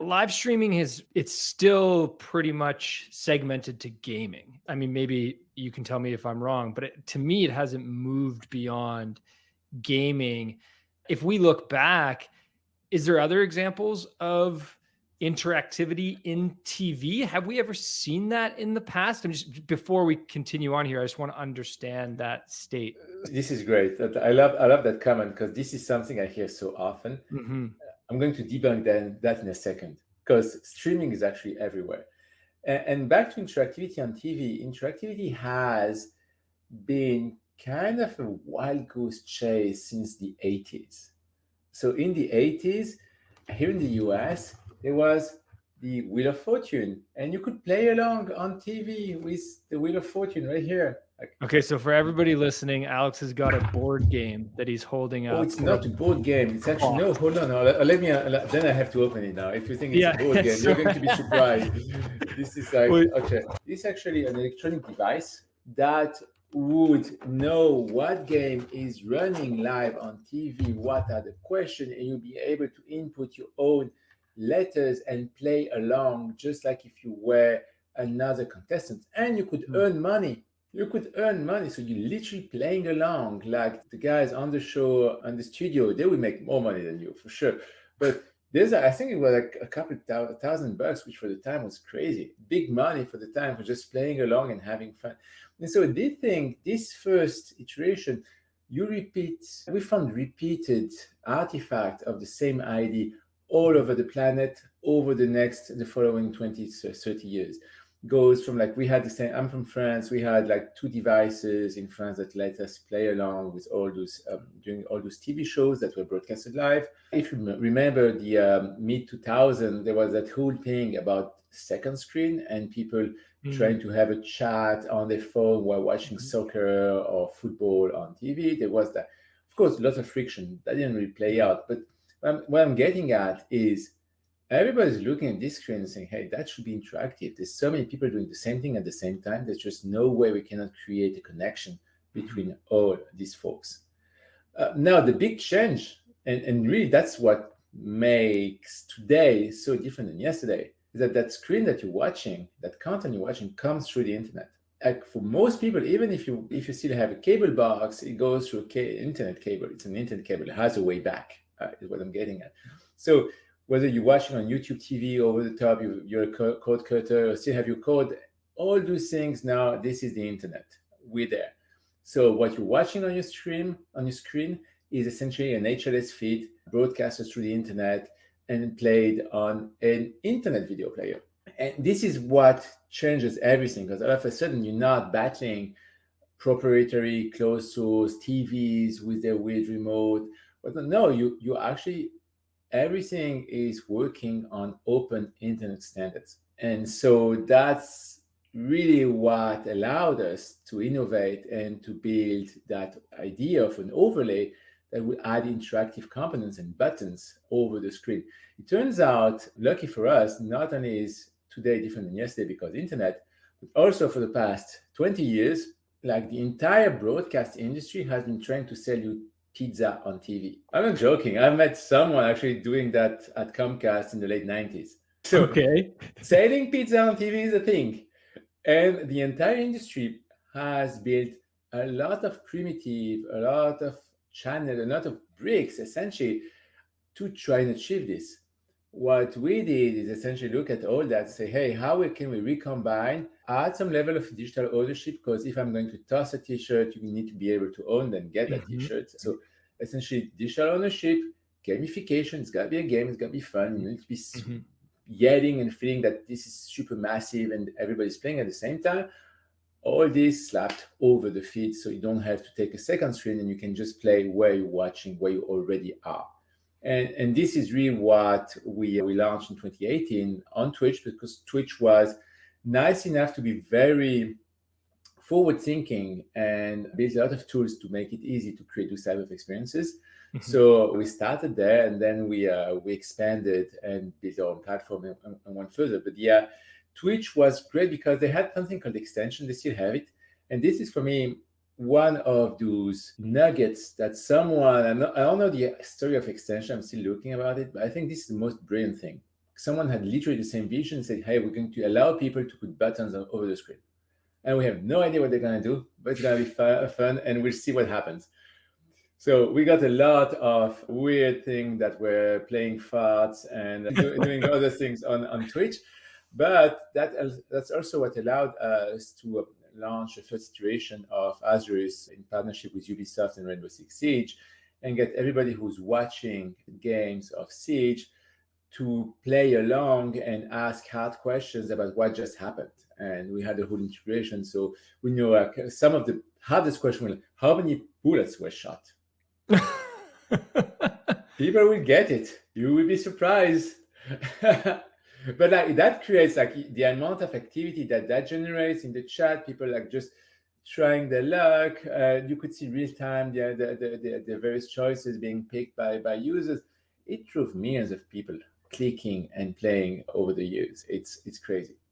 live streaming it's still pretty much segmented to gaming. I mean, maybe you can tell me if I'm wrong, but to me, it hasn't moved beyond gaming. If we look back, is there other examples of interactivity in TV? Have we ever seen that in the past? And just before we continue on here, I just want to understand that state. This is great. I love that comment because this is something I hear so often. Mm-hmm. I'm going to debunk that in a second because streaming is actually everywhere. And back to interactivity on TV, interactivity has been kind of a wild goose chase since the 80s. So in the 80s, here in the US, there was the Wheel of Fortune, and you could play along on TV with the Wheel of Fortune right here. Okay, so for everybody listening, Alex has got a board game that he's holding up. Oh, it's not a board game. It's actually, no, hold on. Let me, then I have to open it now. If you think it's a board game, you're going to be surprised. This is like, okay, this is actually an electronic device that would know what game is running live on TV, what are the questions, and you'll be able to input your own letters and play along just like if you were another contestant. And you could earn money. You could earn money. So you're literally playing along like the guys on the show, on the studio, they will make more money than you for sure. But I think it was like a couple $1,000, which for the time was crazy. Big money for the time for just playing along and having fun. And so they think this first iteration, we found repeated artifact of the same ID all over the planet over the following 20, 30 years. Goes from like, we had the same, I'm from France, we had like 2 devices in France that let us play along with all those, during all those TV shows that were broadcasted live. If you remember the mid-2000s, there was that whole thing about second screen and people trying to have a chat on their phone while watching soccer or football on TV. There was that, of course, lots of friction. That didn't really play out. But what I'm getting at is, everybody's looking at this screen and saying, hey, that should be interactive. There's so many people doing the same thing at the same time. There's just no way we cannot create a connection between all these folks. Now, the big change, and really that's what makes today so different than yesterday, is that screen that you're watching, that content you're watching comes through the internet. Like for most people, even if you still have a cable box, it goes through internet cable. It's an internet cable. It has a way back, is what I'm getting at. So whether you're watching on YouTube TV over the top, you're a code cutter, or still have your code, all those things now, this is the internet. We're there. So what you're watching on your screen is essentially an HLS feed broadcasted through the internet and played on an internet video player. And this is what changes everything, because all of a sudden you're not battling proprietary closed source TVs with their weird remote. But no, you actually, everything is working on open internet standards. And so that's really what allowed us to innovate and to build that idea of an overlay that would add interactive components and buttons over the screen. It turns out, lucky for us, not only is today different than yesterday because internet, but also for the past 20 years, like the entire broadcast industry has been trying to sell you pizza on TV. I'm not joking. I met someone actually doing that at Comcast in the late 90s. So okay, selling pizza on TV is a thing. And the entire industry has built a lot of primitive, a lot of channel, a lot of bricks essentially to try and achieve this. What we did is essentially look at all that, say, hey, how can we recombine, add some level of digital ownership, because if I'm going to toss a t-shirt, you need to be able to own and get that t-shirt. So essentially digital ownership, gamification, it's got to be a game, it's got to be fun, you need to be yelling and feeling that this is super massive and everybody's playing at the same time. All this slapped over the feed, so you don't have to take a second screen and you can just play where you're watching, where you already are. And this is really what we launched in 2018 on Twitch, because Twitch was nice enough to be very forward-thinking and built a lot of tools to make it easy to create those type of experiences. So we started there, and then we expanded and built our own platform and went further. But yeah, Twitch was great because they had something called extension. They still have it. And this is, for me, one of those nuggets that someone, I don't know the story of extension, I'm still looking about it, but I think this is the most brilliant thing. someone had literally the same vision, said, hey, we're going to allow people to put buttons over the screen. And we have no idea what they're going to do, but it's going to be fun, and we'll see what happens. So we got a lot of weird things that were playing farts and doing other things on Twitch. But that's also what allowed us to launch a first iteration of Azarus in partnership with Ubisoft and Rainbow Six Siege, and get everybody who's watching games of Siege to play along and ask hard questions about what just happened. And we had a whole integration. So we know like some of the hardest questions were, how many bullets were shot? People will get it. You will be surprised. But like that creates like the amount of activity that generates in the chat. People like just trying their luck. You could see real time the various choices being picked by users. It drove millions of people clicking and playing over the years. It's crazy.